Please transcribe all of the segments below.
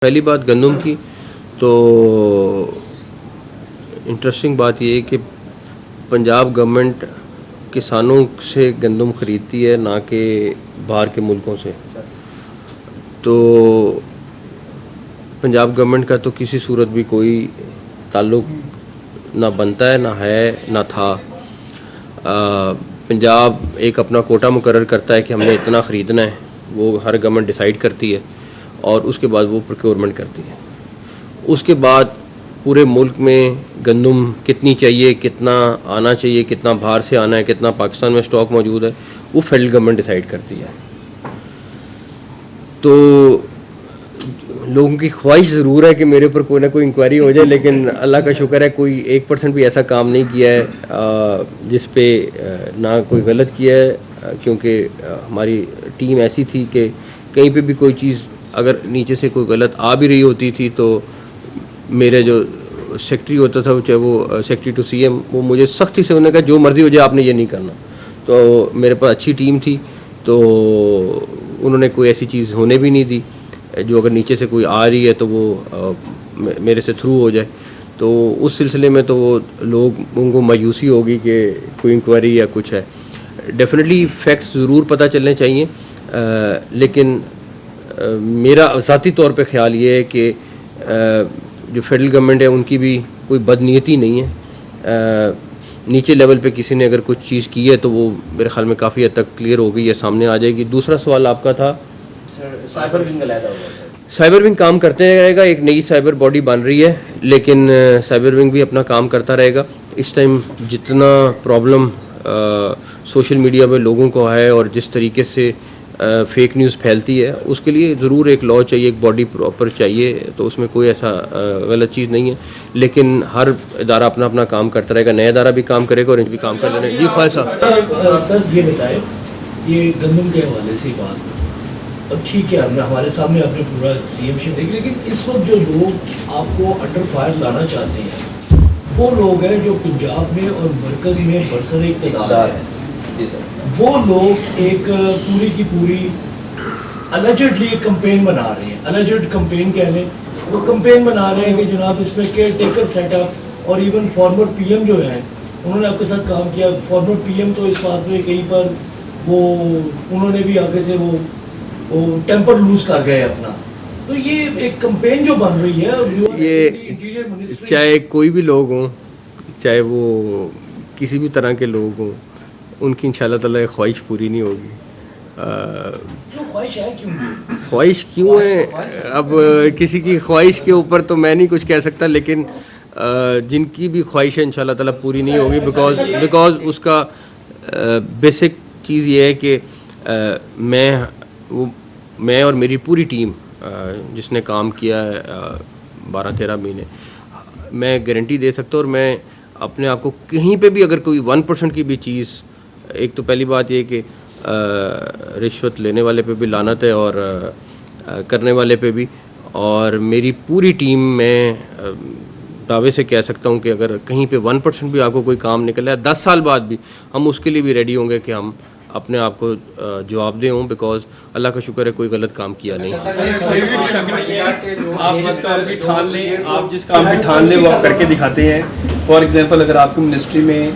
पहली बात गंदम की, तो इंटरेस्टिंग बात ये है कि पंजाब गवर्नमेंट किसानों से गंदम ख़रीदती है, ना कि बाहर के मुल्कों से। तो पंजाब गवर्नमेंट का तो किसी सूरत भी कोई ताल्लुक ना बनता है, ना है, ना था। पंजाब एक अपना कोटा मुकर्रर करता है कि हमने इतना ख़रीदना है, वो हर गवर्नमेंट डिसाइड करती है और उसके बाद वो प्रोक्योरमेंट करती है। उसके बाद पूरे मुल्क में गंदम कितनी चाहिए, कितना आना चाहिए, कितना बाहर से आना है, कितना पाकिस्तान में स्टॉक मौजूद है, वो फेडरल गवर्नमेंट डिसाइड करती है। तो लोगों की ख्वाहिश ज़रूर है कि मेरे ऊपर कोई ना कोई इंक्वायरी हो जाए, लेकिन अल्लाह का शुक्र है कोई 1% भी ऐसा काम नहीं किया है जिस पे ना कोई गलत किया है, क्योंकि हमारी टीम ऐसी थी कि कहीं पे भी कोई चीज़ अगर नीचे से कोई गलत आ भी रही होती थी तो मेरे जो सेक्रेटरी होता था, चाहे वो सेक्रेटरी टू सीएम, वो मुझे सख्ती से उन्होंने कहा जो मर्ज़ी हो जाए आपने ये नहीं करना। तो मेरे पास अच्छी टीम थी, तो उन्होंने कोई ऐसी चीज़ होने भी नहीं दी जो अगर नीचे से कोई आ रही है तो वो मेरे से थ्रू हो जाए। तो उस सिलसिले में तो वो लोगों को मायूसी होगी कि कोई इंक्वायरी या कुछ है। डेफिनेटली फैक्ट्स ज़रूर पता चलने चाहिए, लेकिन मेरा ज़ाती तौर पे ख्याल ये है कि जो फेडरल गवर्नमेंट है उनकी भी कोई बदनीयती नहीं है। नीचे लेवल पे किसी ने अगर कुछ चीज़ की है तो वो मेरे ख्याल में काफ़ी हद तक क्लियर हो गई है, सामने आ जाएगी। दूसरा सवाल आपका था साइबर विंग अलग होगा सर। साइबर विंग काम करते रहेगा, एक नई साइबर बॉडी बन रही है, लेकिन साइबर विंग भी अपना काम करता रहेगा। इस टाइम जितना प्रॉब्लम सोशल मीडिया पे लोगों को है और जिस तरीके से फेक न्यूज़ फैलती है, उसके लिए ज़रूर एक लॉ चाहिए, एक बॉडी प्रॉपर चाहिए, तो उसमें कोई ऐसा गलत चीज़ नहीं है। लेकिन हर इदारा अपना अपना काम करता रहेगा, नया इदारा भी काम करेगा और भी काम कर लेना। जी ख्वाहिश साहब। सर ये बताएं, ये गंदम के हवाले से बात, अब ठीक है हमने हमारे सामने आपने पूरा सीएम शिप देखी, लेकिन इस वक्त जो लोग आपको अंडर फायर लाना चाहते हैं वो लोग हैं जो पंजाब में और मरकज़ में बरसर इक़्तिदार है। वो लोग एक पूरी की पूरी अलेजेडली कंपेन बना रहे हैं, अलेजेड कंपेन कह लें, वो कंपेन बना रहे हैं कि जनाब इसमें केयर टेकर सेटअप, और इवन फॉर्मर पीएम जो है उन्होंने आपके साथ काम किया। फॉर्मर पीएम तो इस बात में कहीं पर वो उन्होंने भी आगे से वो टेम्पर लूज कर गए अपना। तो ये एक कंपेन जो बन रही है, ये चाहे कोई भी लोग हों, चाहे वो किसी भी तरह के लोग हों, उनकी इंशाल्लाह ताला ख्वाहिश पूरी नहीं होगी। ख्वाहिश क्यों है? अब किसी की ख्वाहिश के ऊपर तो मैं नहीं कुछ कह सकता, लेकिन जिनकी भी ख्वाहिश है इंशाल्लाह ताला पूरी नहीं होगी, बिकॉज उसका बेसिक चीज़ ये है कि मैं और मेरी पूरी टीम जिसने काम किया है 12-13 महीने, मैं गारंटी दे सकता हूँ। और मैं अपने आप को कहीं पे भी अगर कोई 1% की भी चीज़, एक तो पहली बात ये कि रिश्वत लेने वाले पे भी लानत है और करने वाले पे भी, और मेरी पूरी टीम में दावे से कह सकता हूँ कि अगर कहीं पे 1% भी आपको कोई काम निकला है 10 साल बाद भी, हम उसके लिए भी रेडी होंगे कि हम अपने आप को जवाबदेह हों, बिकॉज अल्लाह का शुक्र है कोई गलत काम किया नहीं। आप जिस काम की ठान लें वो आप करके दिखाते हैं। फॉर एग्जांपल अगर आपकी मिनिस्ट्री में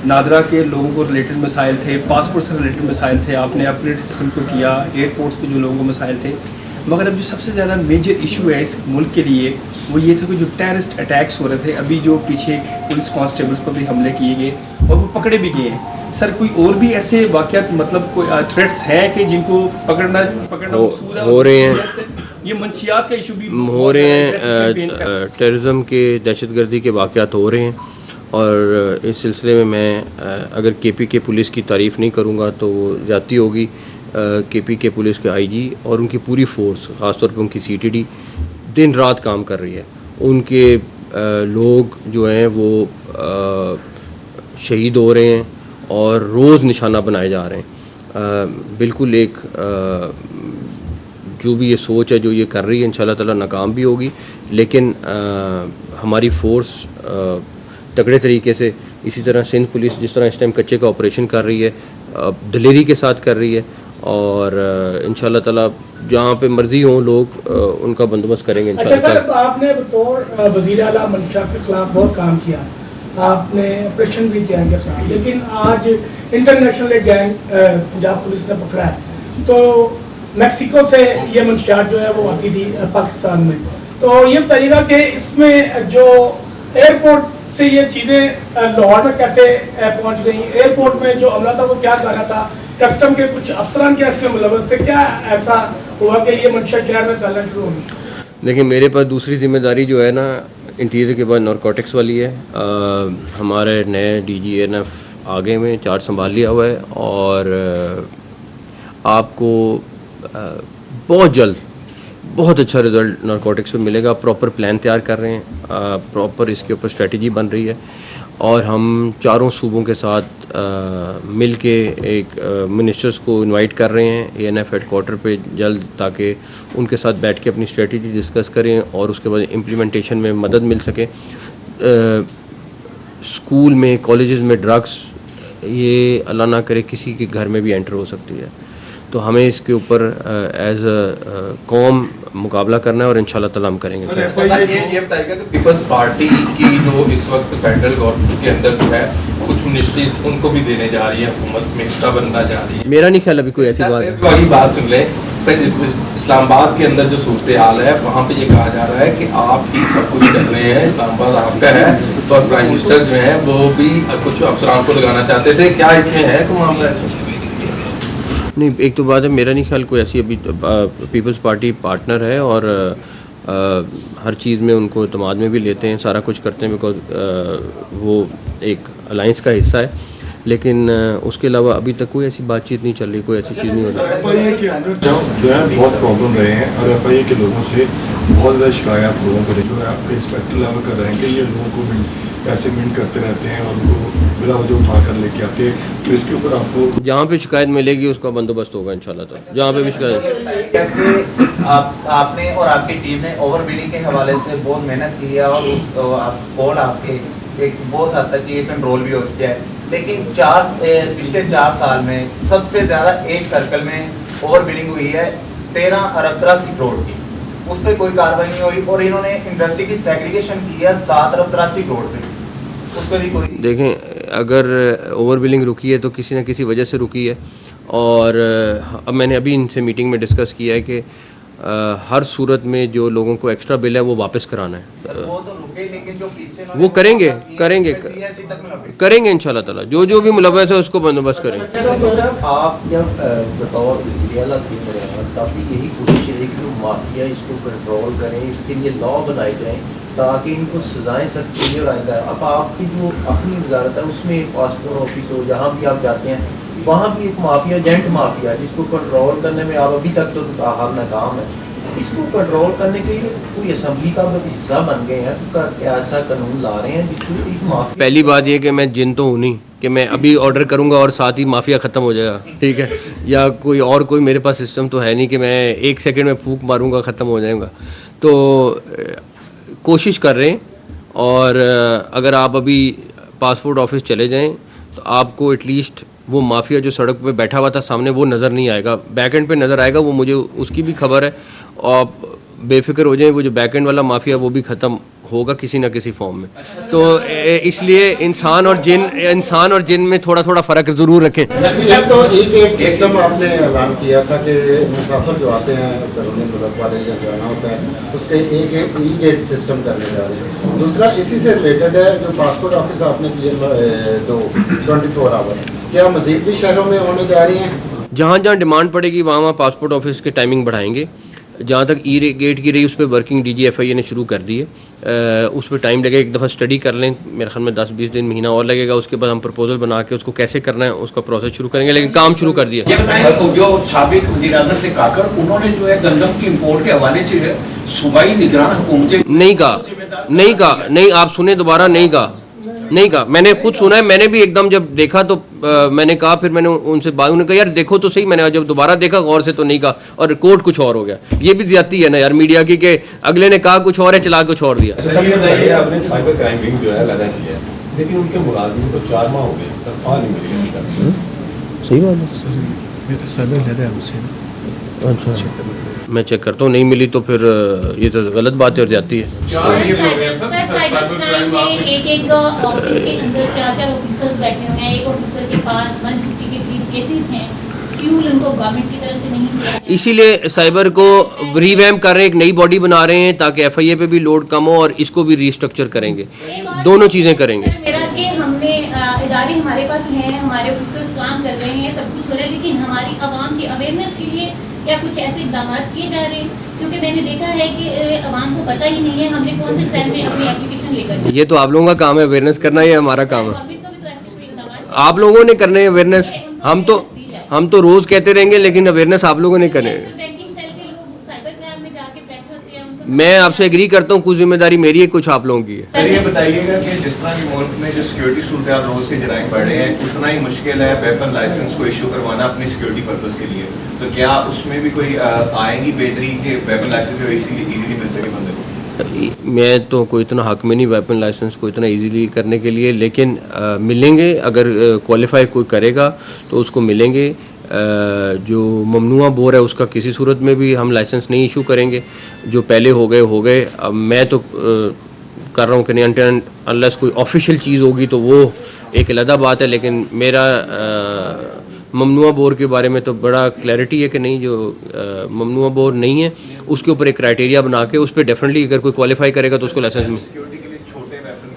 नादरा के लोगों को रिलेटेड मसाइल थे, पासपोर्ट से रिलेटेड मसाइल थे, आपने अपग्रेड सिस्टम को किया, एयरपोर्ट्स पे जो लोगों को मसाइल थे, मगर अब जो सबसे ज़्यादा मेजर इशू है इस मुल्क के लिए वो ये था कि जो टेररिस्ट अटैक्स हो रहे थे, अभी जो पीछे पुलिस कांस्टेबल्स पर भी हमले किए गए और वो पकड़े भी गए हैं। सर कोई और भी ऐसे वाक़यात, मतलब कोई थ्रेट्स हैं कि जिनको पकड़ना हो रहे हैं? ये मंशियात का इशू भी हो रहे हैं, टेररिज्म के, दहशतगर्दी के वाक़यात हो रहे हैं, और इस सिलसिले में मैं अगर केपी के पुलिस की तारीफ़ नहीं करूँगा तो वो ज़्यादती होगी। केपी के पुलिस के आईजी और उनकी पूरी फोर्स, ख़ासतौर पर उनकी सीटीडी दिन रात काम कर रही है। उनके लोग जो हैं वो शहीद हो रहे हैं और रोज़ निशाना बनाए जा रहे हैं। बिल्कुल एक जो भी ये सोच है जो ये कर रही है इंशाल्लाह ताला नाकाम भी होगी, लेकिन हमारी फ़ोर्स तगड़े तरीके से, इसी तरह सिंध पुलिस जिस तरह इस टाइम कच्चे का ऑपरेशन कर रही है, दिलेरी के साथ कर रही है, और इंशाल्लाह ताला जहाँ पे मर्जी हो लोग उनका बंदोबस्त करेंगे अच्छा इंशाल्लाह। सर, आपने बतौर वज़ीर आला मंशा के खिलाफ बहुत काम किया, आपने ऑपरेशन भी किया इनके खिलाफ, लेकिन आज इंटरनेशनल एक गैंग पंजाब पुलिस ने पकड़ा है। तो मैक्सिको से ये मंशियात जो है वो आती थी पाकिस्तान में, तो ये बताइएगा कि इसमें जो एयरपोर्ट से ये चीज़ें लाहौर में कैसे पहुंच गई, एयरपोर्ट में जो अमला था वो क्या कर रहा था, कस्टम के कुछ अफसरान क्या इसमें मुलव्वस थे, क्या ऐसा हुआ कि ये मंशा शहर में फैलना शुरू होगी? देखिए मेरे पास दूसरी जिम्मेदारी जो है ना इंटीरियर के बाद नारकोटिक्स वाली है। हमारे नए डीजी एनएफ आगे में चार्ज संभाल लिया हुआ है और आपको बहुत जल्द बहुत अच्छा रिजल्ट नारकोटिक्स पे मिलेगा। प्रॉपर प्लान तैयार कर रहे हैं, प्रॉपर इसके ऊपर स्ट्रेटजी बन रही है और हम चारों सूबों के साथ मिल के एक मिनिस्टर्स को इनवाइट कर रहे हैं एएनएफ हेडक्वार्टर पे जल्द, ताकि उनके साथ बैठ के अपनी स्ट्रेटजी डिस्कस करें और उसके बाद इम्प्लीमेंटेशन में मदद मिल सके। स्कूल में कॉलेजेस में ड्रग्स ये अल्लाह ना करे किसी के घर में भी एंटर हो सकती है, तो हमें इसके ऊपर एज अ कौम मुकाबला करना है और इंशाल्लाह ताला हम करेंगे। ये बताइएगा कि पीपल्स पार्टी की जो इस वक्त फेडरल गवर्नमेंट के अंदर जो है कुछ मिनिस्ट्रीज उनको भी देने जा रही है, हुकूमत में हिस्सा बनना जा रही है। मेरा नहीं ख्याल अभी कोई ऐसी बात है। वाली बात सुन लें, इस्लामाबाद के अंदर जो सूरत हाल है वहाँ पे ये कहा जा रहा है कि आप ही सब कुछ कर रहे हैं, इस्लामाबाद आपका है, तो प्राइम मिनिस्टर जो है वो भी कुछ अफसरान को लगाना चाहते थे, क्या इसमें है कोई मामला है? नहीं, एक तो बात है, मेरा नहीं ख्याल कोई ऐसी अभी पीपल्स पार्टी पार्टनर है और हर चीज़ में उनको इत्मीनान में भी लेते हैं, सारा कुछ करते हैं बिकॉज वो एक अलायंस का हिस्सा है, लेकिन उसके अलावा अभी तक कोई ऐसी बातचीत नहीं चल रही, कोई ऐसी चीज़ नहीं हो रही। एफआईए के अंदर जो है बहुत प्रॉब्लम रहे हैं और एफआईए के लोगों से बहुत ज़्यादा शिकायत लोगों को जो है आपके इंस्पेक्टर लेवल कर रहे हैं कि ये लोगों को पैसे मिंट करते रहते हैं और उनको बिला वजह उठा कर लेके आते हैं, तो इसके ऊपर आपको जहाँ पे शिकायत मिलेगी उसका बंदोबस्त होगा इंशाल्लाह। तो जहाँ पे भी शिकायत आपने और आपकी टीम ने ओवर बिलिंग के हवाले से बहुत मेहनत की है और उस बोर्ड आपके एक बहुत हद तक ये कंट्रोल भी हो गया है, लेकिन पिछले 4 साल में सबसे ज़्यादा एक सर्कल में ओवर बिलिंग हुई है 13 अरब 83 करोड़ की, उस पर कोई कार्रवाई नहीं हुई और इन्होंने इंडस्ट्री की सेग्रीगेशन की है 7 अरब 83 करोड़ पे, उस पर भी कोई। देखें, अगर ओवर बिलिंग रुकी है तो किसी न किसी वजह से रुकी है और अब मैंने अभी इनसे मीटिंग में डिस्कस किया है कि हर सूरत में जो लोगों को एक्स्ट्रा बिल है वो वापस कराना है। वो तो रुके, लेकिन जो पीछे वो करेंगे इंशाल्लाह ताला, जो भी मुलव्वस है उसको बंदोबस्त करेंगे। आप जब बतौर वज़ीर-ए-आला थे तब भी यही कोशिश है कि जो माफिया इसको कंट्रोल करें, इसके लिए लॉ बनाए जाएँ ताकि इनको सजाएं सख्त कीजिए और आइंदा। अब आपकी जो अपनी वजारत है उसमें एक पासपोर्ट ऑफिस हो, जहाँ भी आप जाते हैं वहाँ भी एक माफिया, एजेंट माफिया, जिसको कंट्रोल करने में आप अभी तक तो हाल नाकाम है। इसको कंट्रोल करने के लिए कोई असम्बली का हिस्सा बन गए हैं, तो क्या ऐसा कानून ला रहे हैं जिसको इस माफिया। पहली बात ये कि मैं जिन तो हूँ नहीं कि मैं अभी ऑर्डर करूँगा और साथ ही माफिया ख़त्म हो जाएगा, ठीक है, या कोई मेरे पास सिस्टम तो है नहीं कि मैं 1 सेकंड में फूंक मारूँगा ख़त्म हो जाएगा। तो कोशिश कर रहे हैं और अगर आप अभी पासपोर्ट ऑफिस चले जाएं तो आपको एटलीस्ट वो माफिया जो सड़क पे बैठा हुआ था सामने वो नज़र नहीं आएगा, बैक एंड पे नज़र आएगा, वो मुझे उसकी भी खबर है। और बेफिक्र हो जाए, वो जो बैक एंड वाला माफिया वो भी ख़त्म होगा किसी ना किसी फॉर्म में। तो इसलिए इंसान और जिन में थोड़ा थोड़ा फ़र्क ज़रूर रखें। तो एक सिस्टम आपने ऐलान किया था कि मुसाफिर जो आते हैं बैरून मुल्क वाले या जाना होता है उसके एक गेट सिस्टम करने जा रहे हैं। दूसरा इसी से रिलेटेड है, जो पासपोर्ट ऑफिस आपने किए 24 आवर, क्या मज़ीद भी शहरों में होने जा रही हैं? जहाँ जहाँ डिमांड पड़ेगी वहाँ पासपोर्ट ऑफिस के टाइमिंग बढ़ाएंगे। जहाँ तक ई गेट की रही उस पर वर्किंग DGFIA ने शुरू कर दी है, उस पर टाइम लगेगा, एक दफ़ा स्टडी कर लें, मेरे ख्याल में 10-20 दिन महीना और लगेगा। उसके बाद हम प्रपोजल बना के उसको कैसे करना है उसका प्रोसेस शुरू करेंगे, लेकिन काम शुरू कर दिया। जो साबिक वज़ीर-ए-आज़म से काकर उन्होंने जो है गंदम की इंपोर्ट के हवाले से सूबाई निगरान हुकूमतें नहीं कहा, नहीं आप सुने दोबारा, नहीं कहा, मैंने खुद सुना है, मैंने भी एकदम जब देखा तो मैंने कहा, फिर मैंने उनसे बात, उन्होंने कहा यार देखो तो सही, मैंने जब दोबारा देखा गौर से तो नहीं कहा और रिकॉर्ड कुछ और हो गया। ये भी ज्यादती है ना यार मीडिया की कि अगले ने कहा कुछ और है, चला कुछ और दिया। आपने साइबर क्राइम विंग जो है लगा किया है, लेकिन उनके मुलाजिम को 4 माह हो गए, तनख्वाह नहीं मिली। सही बात है। अच्छा, मैं चेक करता हूँ, नहीं मिली तो फिर ये तो गलत बात हो जाती है। साइबर क्राइम में एक ऑफिस के अंदर 4 ऑफिसर्स बैठे हुए हैं, एक ऑफिसर के पास 150 के करीब केसेस हैं, फ्यूल उनको गवर्नमेंट की तरफ से नहीं दिया है। इसीलिए साइबर को रिवैम्प कर रहे हैं, एक नई बॉडी बना रहे हैं ताकि एफआईए पे भी लोड कम हो और इसको भी रीस्ट्रक्चर करेंगे, दोनों चीज़ें करेंगे। मेरा कि हमने इदारे हमारे पास हैं, हमारे ऑफिसर्स काम कर रहे हैं, सब कुछ हो रहा है, लेकिन हमारी आवाम की अवेयरनेस के लिए क्या कुछ ऐसे इकदाम किए जा रहे हैं? क्योंकि मैंने देखा है कि आवाम को पता ही नहीं है हमने कौन से सेल में अपनी एप्लीकेशन लेकर जाना है। ये तो आप लोगों का काम है, अवेयरनेस करना, ये हमारा काम है। गवर्नमेंट को भी तो ऐसे कोई इकदाम आप लोगों ने करने अवेयरनेस, हम तो रोज़ कहते रहेंगे, लेकिन अवेयरनेस आप लोगों ने करनी है। बैंकिंग सेल के लोग साइबर क्राइम में जाके बैठे होते हैं, उनको मैं आपसे एग्री करता हूँ, कुछ जिम्मेदारी मेरी है, कुछ आप लोगों की है। सर ये बताइएगा कि जिस तरह के मुल्क में जो सिक्योरिटी सूरत हाल रोज के जराइम बढ़ रहे हैं, उतना ही मुश्किल है वेपन लाइसेंस को इशू करवाना अपनी सिक्योरिटी पर्पस के लिए, तो क्या उसमें भी कोई आएंगी बेहतरी के वेपन लाइसेंस जो इजीली मिल सके बंदे को? मैं तो कोई इतना हक में नहीं वेपन लाइसेंस को इतना इजीली करने के लिए, लेकिन मिलेंगे, अगर क्वालिफाई कोई करेगा तो उसको मिलेंगे। जो ममनुआ बोर है उसका किसी सूरत में भी हम लाइसेंस नहीं इशू करेंगे, जो पहले हो गए। अब मैं तो कर रहा हूँ कि नहीं, अनलेस कोई ऑफिशियल चीज़ होगी तो वो एक अलग बात है, लेकिन मेरा ममनुआ बोर के बारे में तो बड़ा क्लैरिटी है कि नहीं, जो ममनुआ बोर नहीं है उसके ऊपर एक क्राइटेरिया बना के उस पर डेफिनेटली अगर कोई क्वालिफाई करेगा तो उसको लाइसेंस मिल,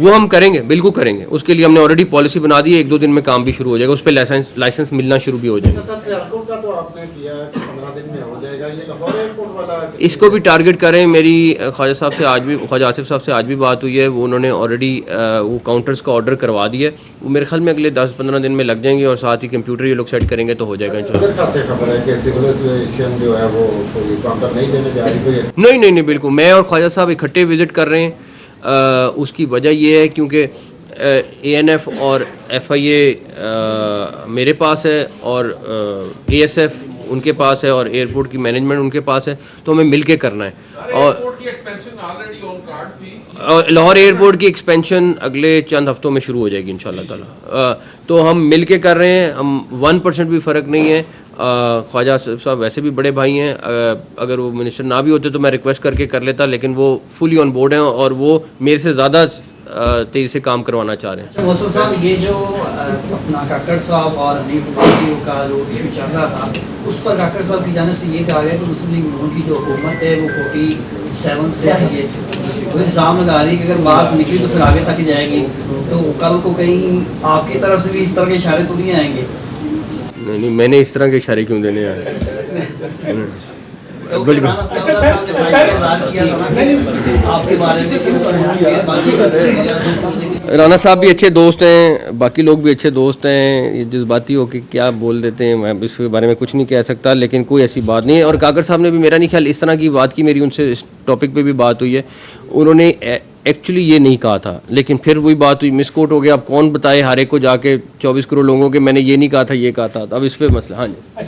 वो हम करेंगे, बिल्कुल करेंगे। उसके लिए हमने ऑलरेडी पॉलिसी बना दी है, 1-2 दिन में काम भी शुरू हो जाएगा, उस पर लाइसेंस मिलना शुरू भी हो जाएगा। सियालकोट का तो आपने किया 15 दिन में हो जाएगा, ये लाहौर एयरपोर्ट वाला इसको भी टारगेट करें। मेरी ख्वाजा साहब से आज भी, ख्वाजा आसिफ साहब से आज भी बात हुई है, वो उन्होंने ऑलरेडी वो काउंटर्स का ऑर्डर करवा दिया है, वो मेरे ख्याल में अगले 10-15 दिन में लग जाएंगे और साथ ही कंप्यूटर ये लोग सेट करेंगे तो हो जाएगा इंशाल्लाह। खबर है कि सिविल एविएशन जो है वो कोई काउंटर नहीं देने जा रही, कोई नहीं, बिल्कुल, मैं और ख्वाजा साहब इकट्ठे विजिट कर रहे हैं। उसकी वजह ये है क्योंकि ANF और FIA मेरे पास है और ASF उनके पास है और एयरपोर्ट की मैनेजमेंट उनके पास है, तो हमें मिल के करना है। और लाहौर एयरपोर्ट की एक्सपेंशन अगले चंद हफ्तों में शुरू हो जाएगी इंशाल्लाह ताला। तो हम मिल के कर रहे हैं, हम 1% भी फ़र्क नहीं है। ख्वाजा साहब वैसे भी बड़े भाई हैं, अगर वो मिनिस्टर ना भी होते तो मैं रिक्वेस्ट करके कर लेता, लेकिन वो फुली ऑन बोर्ड हैं और वो मेरे से ज़्यादा तेज़ी से काम करवाना चाह रहे हैं। मौसूफ साहब, ये जो अपना काकड़ साहब और नीम पार्टी का जो इशू चल रहा था, उस पर काकड़ साहब की जानिब से ये कहा गया कि मुस्लिम लीग नून की जो हुकूमत है वो 47 से ये वो इल्ज़ाम लगा रही है कि अगर बात निकली तो फिर आगे तक जाएगी, तो कल को कहीं आपकी तरफ से भी इस तरह के इशारे तो नहीं आएंगे? नहीं, मैंने इस तरह के इशारे क्यों देने आए? राना साहब भी अच्छे दोस्त हैं, बाकी लोग भी अच्छे दोस्त हैं, ये जज्बाती हो कि क्या बोल देते हैं, मैं इसके बारे में कुछ नहीं कह सकता, लेकिन कोई ऐसी बात नहीं है। और काकर साहब ने भी मेरा नहीं ख्याल इस तरह की बात की, मेरी उनसे इस टॉपिक पे भी बात हुई है, उन्होंने एक्चुअली ये नहीं कहा था, लेकिन फिर वही बात हुई, मिसकोट हो गया। अब कौन बताए हर एक को जाके 24 करोड़ लोगों के मैंने ये नहीं कहा था, ये कहा था, अब इस पर मसला। हाँ जी।